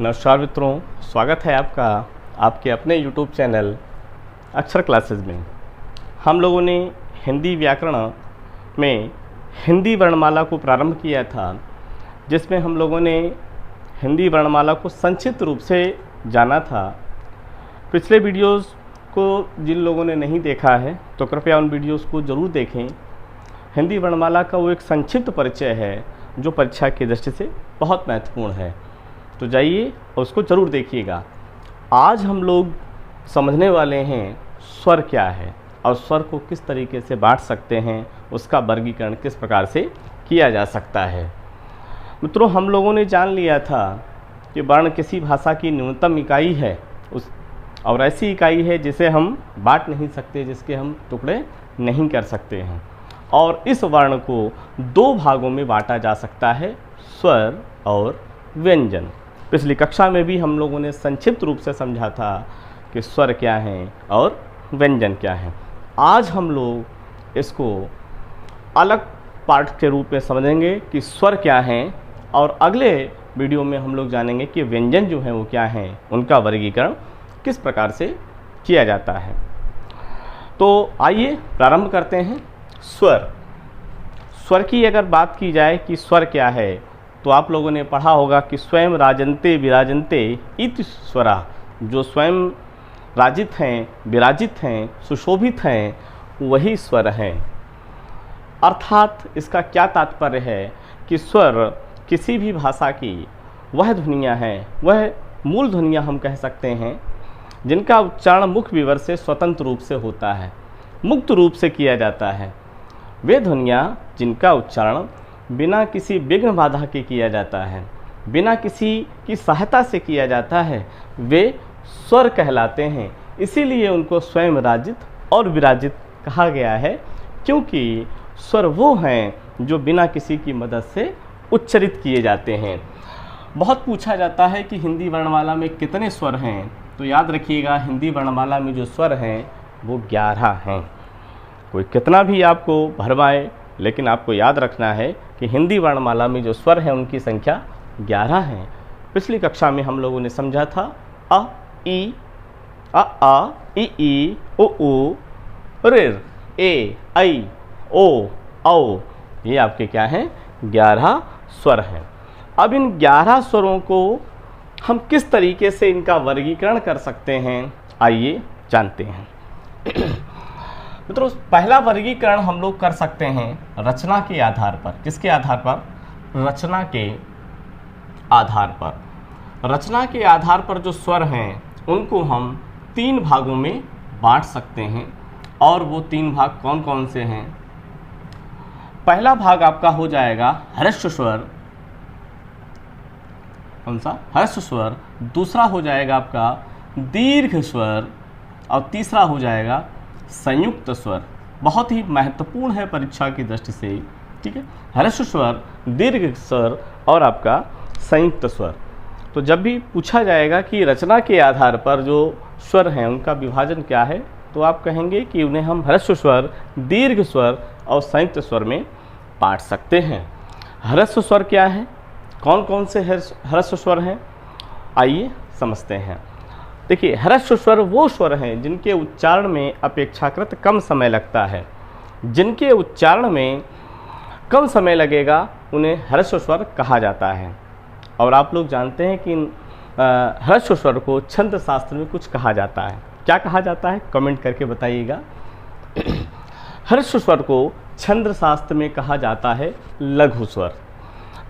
नमस्कार मित्रों, स्वागत है आपका आपके अपने YouTube चैनल अक्षर क्लासेस में। हम लोगों ने हिंदी व्याकरण में हिंदी वर्णमाला को प्रारंभ किया था, जिसमें हम लोगों ने हिंदी वर्णमाला को संक्षिप्त रूप से जाना था। पिछले वीडियोस को जिन लोगों ने नहीं देखा है तो कृपया उन वीडियोस को ज़रूर देखें। हिंदी वर्णमाला का वो एक संक्षिप्त परिचय है जो परीक्षा की दृष्टि से बहुत महत्वपूर्ण है, तो जाइए और उसको ज़रूर देखिएगा। आज हम लोग समझने वाले हैं स्वर क्या है और स्वर को किस तरीके से बांट सकते हैं, उसका वर्गीकरण किस प्रकार से किया जा सकता है। मित्रों, हम लोगों ने जान लिया था कि वर्ण किसी भाषा की न्यूनतम इकाई है और ऐसी इकाई है जिसे हम बांट नहीं सकते, जिसके हम टुकड़े नहीं कर सकते हैं। और इस वर्ण को दो भागों में बांटा जा सकता है, स्वर और व्यंजन। पिछली कक्षा में भी हम लोगों ने संक्षिप्त रूप से समझा था कि स्वर क्या हैं और व्यंजन क्या हैं। आज हम लोग इसको अलग पार्ट के रूप में समझेंगे कि स्वर क्या हैं, और अगले वीडियो में हम लोग जानेंगे कि व्यंजन जो हैं वो क्या हैं, उनका वर्गीकरण किस प्रकार से किया जाता है। तो आइए प्रारंभ करते हैं। स्वर की अगर बात की जाए कि स्वर क्या है, तो आप लोगों ने पढ़ा होगा कि स्वयं राजन्ते विराजन्ते इति स्वरा, जो स्वयं राजित हैं, विराजित हैं, सुशोभित हैं, वही स्वर हैं। अर्थात इसका क्या तात्पर्य है कि स्वर किसी भी भाषा की वह ध्वनियाँ हैं, वह मूल ध्वनियाँ हम कह सकते हैं, जिनका उच्चारण मुख विवर से स्वतंत्र रूप से होता है, मुक्त रूप से किया जाता है। वे ध्वनियाँ जिनका उच्चारण बिना किसी विघ्न बाधा के किया जाता है, बिना किसी की सहायता से किया जाता है, वे स्वर कहलाते हैं। इसीलिए उनको स्वयं राजित और विराजित कहा गया है, क्योंकि स्वर वो हैं जो बिना किसी की मदद से उच्चरित किए जाते हैं। बहुत पूछा जाता है कि हिंदी वर्णमाला में कितने स्वर हैं, तो याद रखिएगा हिंदी वर्णमाला में जो स्वर हैं वो 11 हैं। कोई कितना भी आपको भरवाए, लेकिन आपको याद रखना है कि हिंदी वर्णमाला में जो स्वर हैं उनकी संख्या 11 है। पिछली कक्षा में हम लोगों ने समझा था अ, ई, आ, ई, उ, ऋ, ए, ऐ, ओ, औ, ये आपके क्या हैं? 11 स्वर हैं। अब इन 11 स्वरों को हम किस तरीके से इनका वर्गीकरण कर सकते हैं, आइए जानते हैं। मित्रों, पहला वर्गीकरण हम लोग कर सकते हैं रचना के आधार पर। किसके आधार पर? रचना के आधार पर। रचना के आधार पर जो स्वर हैं उनको हम 3 भागों में बांट सकते हैं, और वो 3 भाग कौन कौन से हैं? पहला भाग आपका हो जाएगा ह्रस्व स्वर। कौन सा? ह्रस्व स्वर। दूसरा हो जाएगा आपका दीर्घ स्वर, और तीसरा हो जाएगा संयुक्त स्वर। बहुत ही महत्वपूर्ण है परीक्षा की दृष्टि से, ठीक है। ह्रस्व स्वर, दीर्घ स्वर और आपका संयुक्त स्वर। तो जब भी पूछा जाएगा कि रचना के आधार पर जो स्वर हैं उनका विभाजन क्या है, तो आप कहेंगे कि उन्हें हम ह्रस्व स्वर, दीर्घ स्वर और संयुक्त स्वर में बांट सकते हैं। ह्रस्व स्वर क्या है? कौन कौन से ह्रस्व स्वर हैं, आइए समझते हैं। देखिए, ह्रस्व स्वर वो स्वर हैं जिनके उच्चारण में अपेक्षाकृत कम समय लगता है। जिनके उच्चारण में कम समय लगेगा उन्हें ह्रस्व स्वर कहा जाता है। और आप लोग जानते हैं कि ह्रस्व स्वर को छंद शास्त्र में कुछ कहा जाता है। क्या कहा जाता है? कमेंट करके बताइएगा। ह्रस्व स्वर को छंद शास्त्र में कहा जाता है लघु स्वर।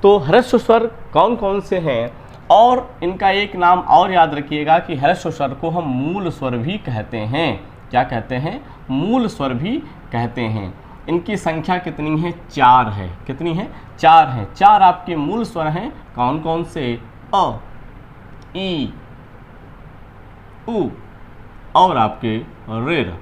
तो ह्रस्व स्वर कौन कौन से हैं, और इनका एक नाम और याद रखिएगा कि ह्रस्व स्वर को हम मूल स्वर भी कहते हैं। क्या कहते हैं? मूल स्वर भी कहते हैं। इनकी संख्या कितनी है? 4 है। कितनी है? 4 है। 4 आपके मूल स्वर हैं। कौन कौन से? अ, ई, उ और आपके ऋ।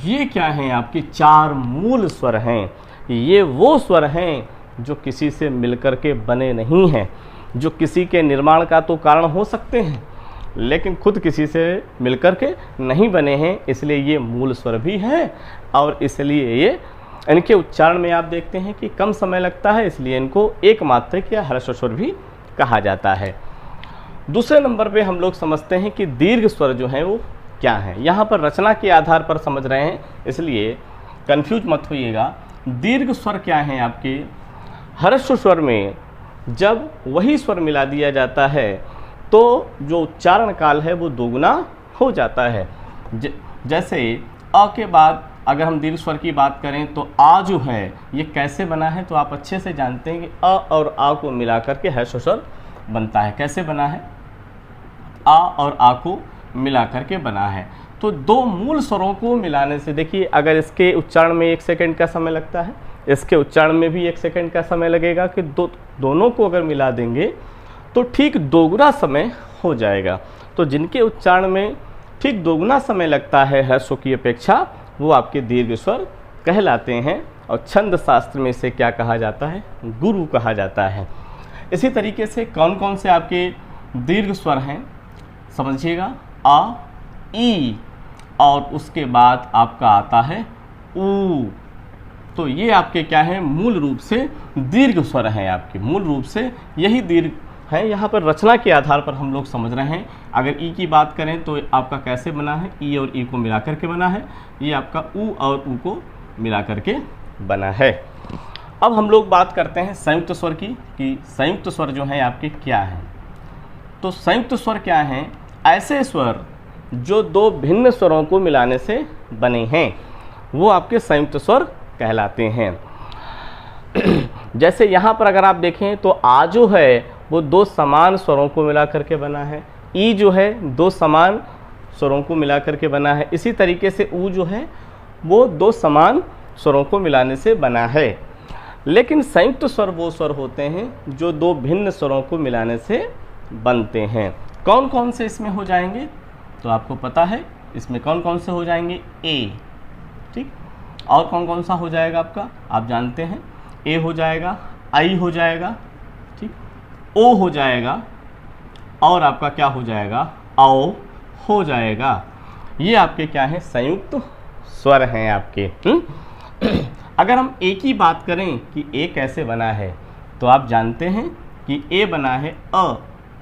ये क्या हैं? आपके 4 मूल स्वर हैं। ये वो स्वर हैं जो किसी से मिलकर के बने नहीं हैं, जो किसी के निर्माण का तो कारण हो सकते हैं, लेकिन खुद किसी से मिलकर के नहीं बने हैं। इसलिए ये मूल स्वर भी हैं, और इसलिए ये इनके उच्चारण में आप देखते हैं कि कम समय लगता है, इसलिए इनको एक मात्रक या ह्रस्व स्वर भी कहा जाता है। दूसरे नंबर पे हम लोग समझते हैं कि दीर्घ स्वर जो हैं वो क्या हैं। यहाँ पर रचना के आधार पर समझ रहे हैं, इसलिए कंफ्यूज मत होइएगा। दीर्घ स्वर क्या हैं आपके? ह्रस्व स्वर में जब वही स्वर मिला दिया जाता है तो जो उच्चारण काल है वो दोगुना हो जाता है। जैसे अ के बाद अगर हम दीर्घ स्वर की बात करें तो आ जो है ये कैसे बना है, तो आप अच्छे से जानते हैं कि अ और आ को मिला करके ह्रस्व स्वर बनता है। कैसे बना है? आ और आ को मिला करके बना है। तो दो मूल स्वरों को मिलाने से, देखिए अगर इसके उच्चारण में 1 सेकंड का समय लगता है, इसके उच्चारण में भी 1 सेकंड का समय लगेगा, कि दोनों को अगर मिला देंगे तो ठीक दोगुना समय हो जाएगा। तो जिनके उच्चारण में ठीक दोगुना समय लगता है ह्रस्व की अपेक्षा, वो आपके दीर्घ स्वर कहलाते हैं। और छंद शास्त्र में इसे क्या कहा जाता है? गुरु कहा जाता है। इसी तरीके से कौन कौन से आपके दीर्घ स्वर हैं समझिएगा। आ, ई और उसके बाद आपका आता है ऊ। तो ये आपके क्या है? मूल रूप से दीर्घ स्वर हैं आपके, मूल रूप से यही दीर्घ है। यहाँ पर रचना के आधार पर हम लोग समझ रहे हैं। अगर ई की बात करें तो आपका कैसे बना है? ई और ई को मिला करके बना है। ये आपका ऊ और ऊ को मिला करके बना है। अब हम लोग बात करते हैं संयुक्त स्वर की, कि संयुक्त स्वर जो हैं आपके क्या हैं। तो संयुक्त स्वर क्या हैं? ऐसे स्वर जो दो भिन्न स्वरों को मिलाने से बने हैं, वो आपके संयुक्त स्वर कहलाते हैं। जैसे यहाँ पर अगर आप देखें तो आ जो है वो दो समान स्वरों को मिला करके बना है। ई जो है दो समान स्वरों को मिला करके बना है। इसी तरीके से ऊ जो है वो दो समान स्वरों को मिलाने से बना है। लेकिन संयुक्त स्वर वो स्वर होते हैं जो दो भिन्न स्वरों को मिलाने से बनते हैं। कौन कौन से इसमें हो जाएंगे? तो आपको पता है इसमें कौन कौन से हो जाएंगे? ए, ठीक। और कौन कौन सा हो जाएगा आपका? आप जानते हैं ए हो जाएगा, आई हो जाएगा, ठीक, ओ हो जाएगा, और आपका क्या हो जाएगा? औ हो जाएगा। ये आपके क्या है? संयुक्त स्वर हैं आपके। अगर हम ए की बात करें कि ए कैसे बना है, तो आप जानते हैं कि ए बना है अ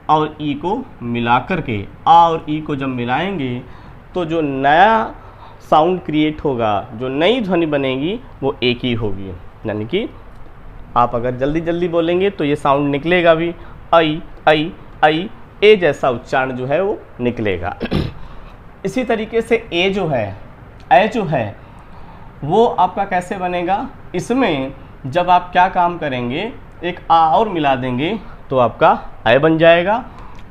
और ई को मिलाकर के। आ और ई को जब मिलाएंगे तो जो नया साउंड क्रिएट होगा, जो नई ध्वनि बनेगी, वो एक ही होगी। यानी कि आप अगर जल्दी जल्दी बोलेंगे तो ये साउंड निकलेगा भी, आई आई आई, ए जैसा उच्चारण जो है वो निकलेगा। इसी तरीके से ए जो है वो आपका कैसे बनेगा? इसमें जब आप क्या काम करेंगे, एक आ और मिला देंगे तो आपका ऐ बन जाएगा।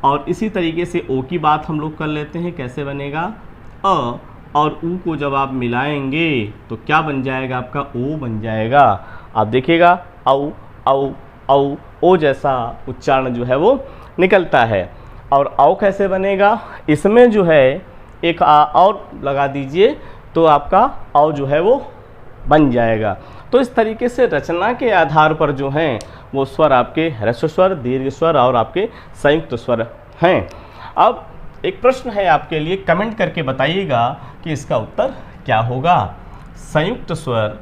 और इसी तरीके से ओ की बात हम लोग कर लेते हैं, कैसे बनेगा? अ और ऊ को जब आप मिलाएंगे तो क्या बन जाएगा? आपका ओ बन जाएगा। आप देखिएगा औ औ औ, ओ जैसा उच्चारण जो है वो निकलता है। और औ कैसे बनेगा? इसमें जो है एक आ और लगा दीजिए तो आपका औ जो है वो बन जाएगा। तो इस तरीके से रचना के आधार पर जो हैं वो स्वर आपके ह्रस्व स्वर, दीर्घ स्वर और आपके संयुक्त स्वर हैं। अब एक प्रश्न है आपके लिए, कमेंट करके बताइएगा कि इसका उत्तर क्या होगा। संयुक्त स्वर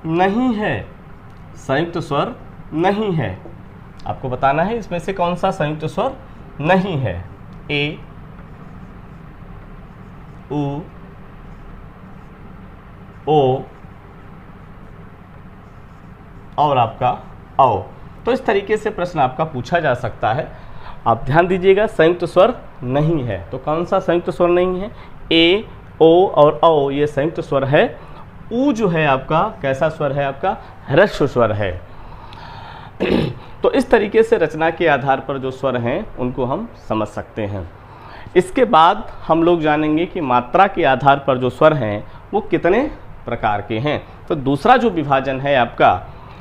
नहीं है, संयुक्त स्वर नहीं है। आपको बताना है इसमें से कौन सा संयुक्त स्वर नहीं है। ए, उ, ओ और आपका औ। तो इस तरीके से प्रश्न आपका पूछा जा सकता है। आप ध्यान दीजिएगा, संयुक्त स्वर नहीं है। तो कौन सा संयुक्त स्वर नहीं है? ए, ओ और औ ये संयुक्त स्वर है। ऊ जो है आपका कैसा स्वर है? आपका ह्रस्व स्वर है। तो इस तरीके से रचना के आधार पर जो स्वर हैं उनको हम समझ सकते हैं। इसके बाद हम लोग जानेंगे कि मात्रा के आधार पर जो स्वर हैं वो कितने प्रकार के हैं। तो दूसरा जो विभाजन है आपका,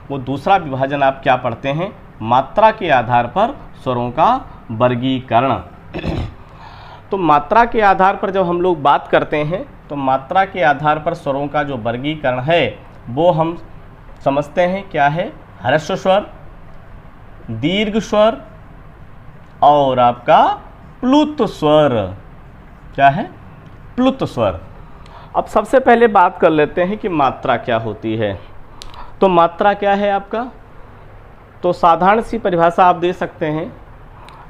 वो दूसरा विभाजन आप क्या पढ़ते हैं? मात्रा के आधार पर स्वरों का वर्गीकरण। तो मात्रा के आधार पर जब हम लोग बात करते हैं तो मात्रा के आधार पर स्वरों का जो वर्गीकरण है वो हम समझते हैं क्या है? ह्रस्व स्वर, दीर्घ स्वर और आपका प्लुत स्वर। क्या है? प्लुत स्वर। अब सबसे पहले बात कर लेते हैं कि मात्रा क्या होती है। तो मात्रा क्या है आपका? तो साधारण सी परिभाषा आप दे सकते हैं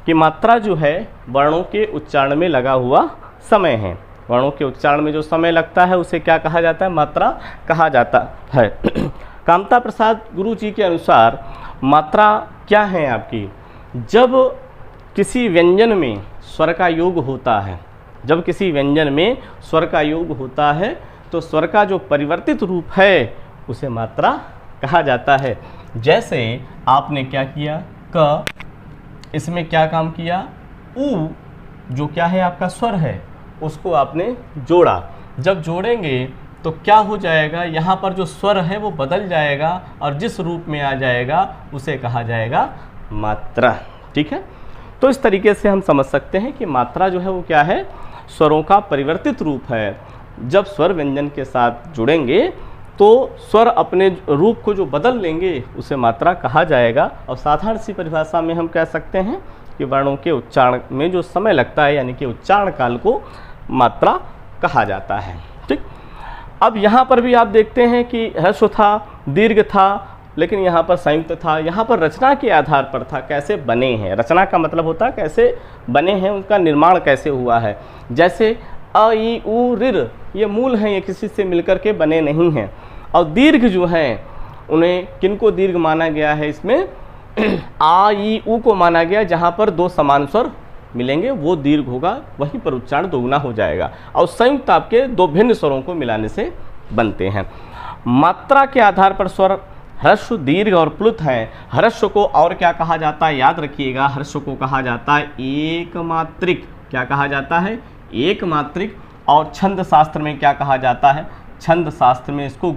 कि मात्रा जो है वर्णों के उच्चारण में लगा हुआ समय है। वर्णों के उच्चारण में जो समय लगता है उसे क्या कहा जाता है? मात्रा कहा जाता है। कामता प्रसाद गुरु जी के अनुसार मात्रा क्या है आपकी? जब किसी व्यंजन में स्वर का योग होता है, जब किसी व्यंजन में स्वर का योग होता है तो स्वर का जो परिवर्तित रूप है उसे मात्रा कहा जाता है। जैसे आपने क्या किया, क, इसमें क्या काम किया, ऊ जो क्या है आपका स्वर है उसको आपने जोड़ा। जब जोड़ेंगे तो क्या हो जाएगा, यहाँ पर जो स्वर है वो बदल जाएगा और जिस रूप में आ जाएगा उसे कहा जाएगा मात्रा। ठीक है, तो इस तरीके से हम समझ सकते हैं कि मात्रा जो है वो क्या है, स्वरों का परिवर्तित रूप है। जब स्वर व्यंजन के साथ जुड़ेंगे तो स्वर अपने रूप को जो बदल लेंगे उसे मात्रा कहा जाएगा। और साधारण सी परिभाषा में हम कह सकते हैं कि वर्णों के उच्चारण में जो समय लगता है यानी कि उच्चारण काल को मात्रा कहा जाता है। ठीक, अब यहाँ पर भी आप देखते हैं कि ह्रस्व था, दीर्घ था, लेकिन यहाँ पर संयुक्त था। यहाँ पर रचना के आधार पर था, कैसे बने हैं। रचना का मतलब होता है कैसे बने हैं, उनका निर्माण कैसे हुआ है। जैसे अ, ई, उ, ऋ ये मूल हैं, ये किसी से मिलकर के बने नहीं हैं। और दीर्घ जो हैं उन्हें किनको दीर्घ माना गया है? इसमें आ, ई, उ को माना गया। जहाँ पर दो समान स्वर मिलेंगे वो दीर्घ होगा, वहीं पर उच्चारण दोगुना हो जाएगा। और संयुक्त आपके दो भिन्न स्वरों को मिलाने से बनते हैं। मात्रा के आधार पर स्वर ह्रस्व, दीर्घ और प्लुत हैं। ह्रस्व को और क्या कहा जाता है? याद रखिएगा, ह्रस्व को कहा जाता है एक मात्रिक। क्या कहा जाता है? एक मात्रिक। और छंद शास्त्र में क्या कहा जाता है? छंद शास्त्र में इसको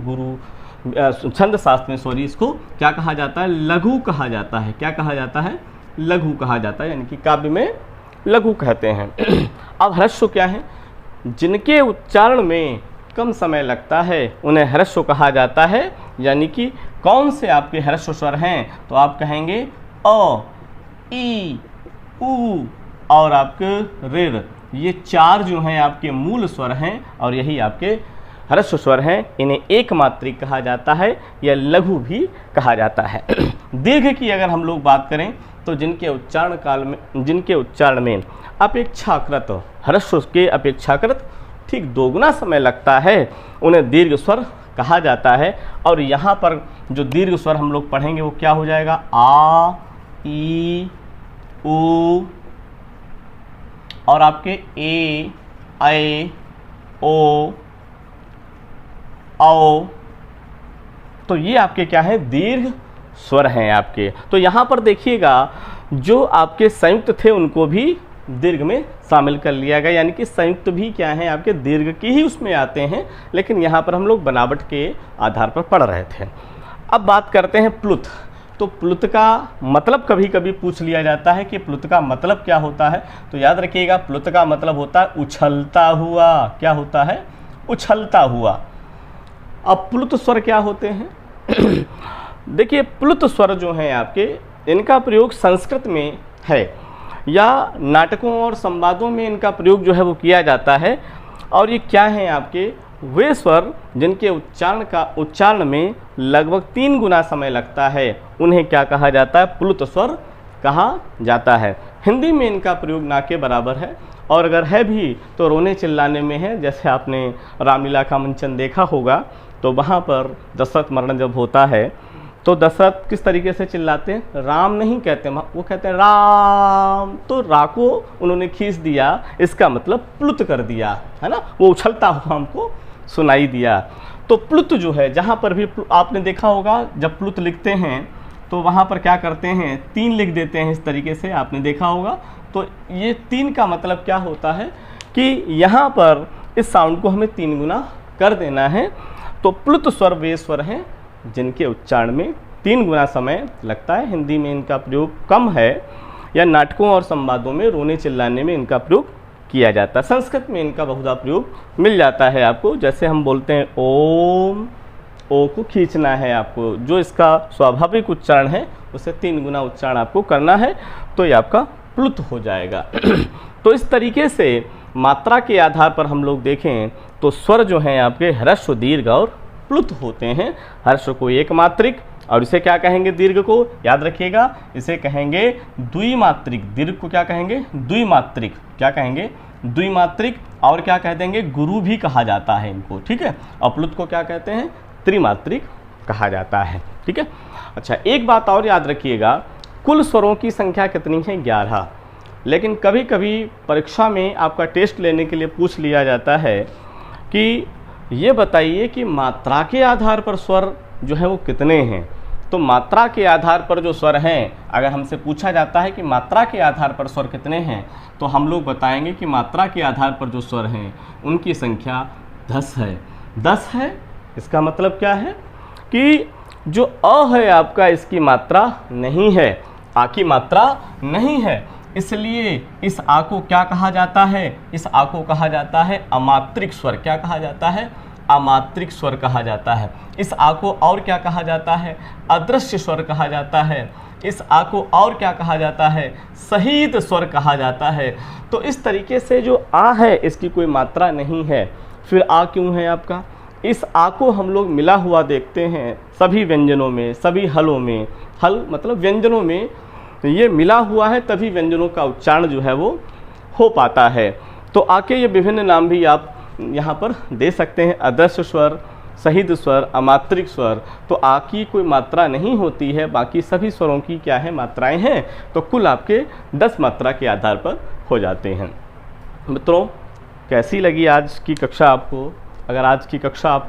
छंद शास्त्र में इसको क्या कहा जाता है? लघु कहा जाता है। क्या कहा जाता है? लघु कहा जाता है, यानी कि काव्य में लघु कहते हैं। अब ह्रस्व क्या है? जिनके उच्चारण में कम समय लगता है उन्हें ह्रस्व कहा जाता है। यानी कि कौन से आपके ह्रस्व स्वर हैं? तो आप कहेंगे अ, ई, उ और आपके ऋ। ये चार जो हैं आपके मूल स्वर हैं और यही आपके ह्रस्व स्वर हैं। इन्हें एक मात्रिक कहा जाता है या लघु भी कहा जाता है। दीर्घ की अगर हम लोग बात करें तो जिनके उच्चारण में अपेक्षाकृत, ह्रस्व के अपेक्षाकृत ठीक दोगुना समय लगता है उन्हें दीर्घ स्वर कहा जाता है। और यहाँ पर जो दीर्घ स्वर हम लोग पढ़ेंगे वो क्या हो जाएगा? आ, ई, उ और आपके ए, ऐ, ओ, औ। तो ये आपके क्या है? दीर्घ स्वर हैं आपके। तो यहाँ पर देखिएगा जो आपके संयुक्त थे उनको भी दीर्घ में शामिल कर लिया गया, यानी कि संयुक्त भी क्या है आपके दीर्घ की ही उसमें आते हैं, लेकिन यहाँ पर हम लोग बनावट के आधार पर पढ़ रहे थे। अब बात करते हैं प्लुत। तो प्लुत का मतलब कभी कभी पूछ लिया जाता है कि प्लुत का मतलब क्या होता है। तो याद रखिएगा, प्लुत का मतलब होता है उछलता हुआ। क्या होता है? उछलता हुआ। अब प्लुत स्वर क्या होते हैं? देखिए, प्लुत स्वर जो हैं आपके, इनका प्रयोग संस्कृत में है या नाटकों और संवादों में इनका प्रयोग जो है वो किया जाता है। और ये क्या हैं आपके? वे स्वर जिनके उच्चारण में लगभग 3 गुना समय लगता है उन्हें क्या कहा जाता है? प्लुत स्वर कहा जाता है। हिंदी में इनका प्रयोग ना के बराबर है, और अगर है भी तो रोने चिल्लाने में है। जैसे आपने रामलीला का मंचन देखा होगा तो वहाँ पर दशरथ मरण जब होता है तो दशरथ किस तरीके से चिल्लाते हैं? राम नहीं कहते, वो कहते हैं राम। तो रा को उन्होंने खींच दिया, इसका मतलब प्लुत कर दिया, है ना। वो उछलता हुआ हमको सुनाई दिया। तो प्लुत जो है, जहाँ पर भी आपने देखा होगा जब प्लुत लिखते हैं तो वहाँ पर क्या करते हैं? 3 लिख देते हैं, इस तरीके से आपने देखा होगा। तो ये 3 का मतलब क्या होता है कि यहाँ पर इस साउंड को हमें 3 गुना कर देना है। तो प्लुत स्वर वे स्वर हैं जिनके उच्चारण में 3 गुना समय लगता है। हिंदी में इनका प्रयोग कम है या नाटकों और संवादों में रोने चिल्लाने में इनका प्रयोग किया जाता है। संस्कृत में इनका बहुधा प्रयोग मिल जाता है आपको। जैसे हम बोलते हैं ओम, ओ को खींचना है आपको, जो इसका स्वाभाविक उच्चारण है उसे 3 गुना उच्चारण आपको करना है, तो ये आपका प्लुत हो जाएगा। तो इस तरीके से मात्रा के आधार पर हम लोग देखें तो स्वर जो हैं आपके ह्रस्व, दीर्घ और प्लुत होते हैं। ह्रस्व को एक मात्रिक और इसे क्या कहेंगे? दीर्घ को याद रखिएगा, इसे कहेंगे द्विमात्रिक। दीर्घ को क्या कहेंगे? द्विमात्रिक। क्या कहेंगे? द्विमात्रिक। और क्या कह देंगे? गुरु भी कहा जाता है इनको, ठीक है। अपलुत को क्या कहते हैं? त्रिमात्रिक कहा जाता है, ठीक है। अच्छा, एक बात और याद रखिएगा, कुल स्वरों की संख्या कितनी है? 11। लेकिन कभी कभी परीक्षा में आपका टेस्ट लेने के लिए पूछ लिया जाता है कि ये बताइए कि मात्रा के आधार पर स्वर जो है वो कितने हैं। तो मात्रा के आधार पर जो स्वर हैं, अगर हमसे पूछा जाता है कि मात्रा के आधार पर स्वर कितने हैं, तो हम लोग बताएंगे कि मात्रा के आधार पर जो स्वर हैं उनकी संख्या 10 है। 10 है। इसका मतलब क्या है कि जो अ है आपका, इसकी मात्रा नहीं है, आ की मात्रा नहीं है, इसलिए इस आ को क्या कहा जाता है? इस आ को कहा जाता है अमात्रिक स्वर। क्या कहा जाता है? अमात्रिक स्वर कहा जाता है। इस आ को और क्या कहा जाता है? अदृश्य स्वर कहा जाता है। इस आ को और क्या कहा जाता है? सहित स्वर कहा जाता है। तो इस तरीके से जो आ है इसकी कोई मात्रा नहीं है। फिर आ क्यों है आपका? इस आ को हम लोग मिला हुआ देखते हैं सभी व्यंजनों में, सभी हलों में। हल मतलब व्यंजनों में ये मिला हुआ है, तभी व्यंजनों का उच्चारण जो है वो हो पाता है। तो आ के ये विभिन्न नाम भी आप यहाँ पर दे सकते हैं, अदृश्य स्वर, सहित स्वर, अमात्रिक स्वर। तो आ की कोई मात्रा नहीं होती है, बाकी सभी स्वरों की क्या है? मात्राएं हैं। तो कुल आपके 10 मात्रा के आधार पर हो जाते हैं। मित्रों, कैसी लगी आज की कक्षा आपको? अगर आज की कक्षा आपको